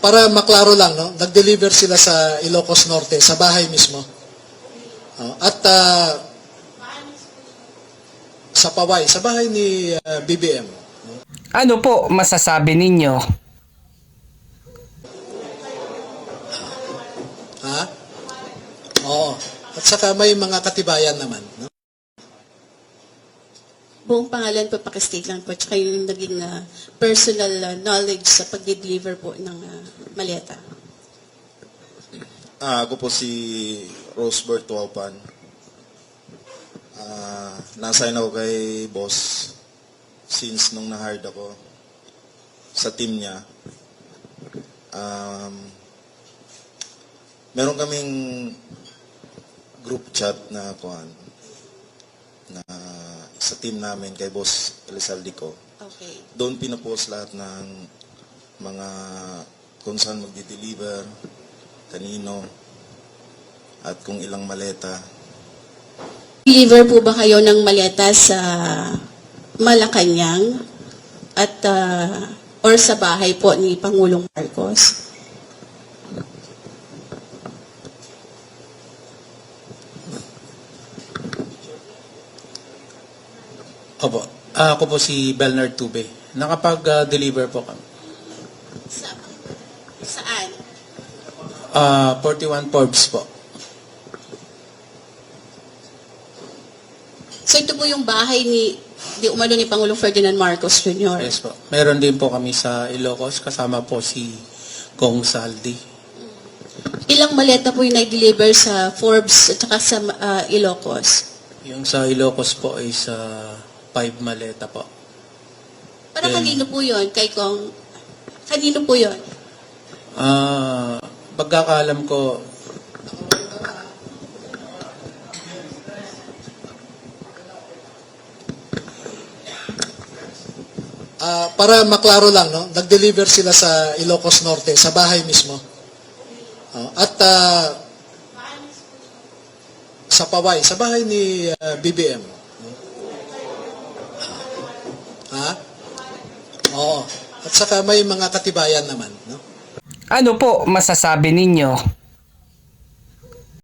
Para maklaro lang, no? Nag-deliver sila sa Ilocos Norte, sa bahay mismo. At sa Paway, sa bahay ni BBM. Ano po masasabi ninyo? Ha? Oo. At saka may mga katibayan naman. No? Buong pangalan po, pakistate lang po, tsaka yung naging personal knowledge sa pag-deliver po ng maleta. Ako po si Rosebert Tuaupan. Nasign ako kay boss since nung na-hired ako sa team niya. Meron kaming group chat na na sa team namin kay boss Elizalde ko. Okay. Doon pinapost lahat ng mga kung saan magdi-deliver, kanino, at kung ilang maleta. Deliver po ba kayo ng maleta sa Malacanang at or sa bahay po ni Pangulong Marcos? Opo. Ako po si Belnard Tube. Nakapag-deliver po kami. Saan? 41 Forbes po. So ito po yung bahay di umano ni Pangulong Ferdinand Marcos Jr. Yes po. Meron din po kami sa Ilocos. Kasama po si Kong Saldi. Ilang maleta po yung nag-deliver sa Forbes at saka sa Ilocos? Yung sa Ilocos po ay sa 5 maleta po. Para Then, kanino po yun? Kanino po yun? Pagkakaalam ko, Para maklaro lang, no? Nag-deliver sila sa Ilocos Norte, sa bahay mismo. At sa Paway, sa bahay ni BBM. Ha? Oo. At saka may mga katibayan naman, no? Ano po masasabi ninyo?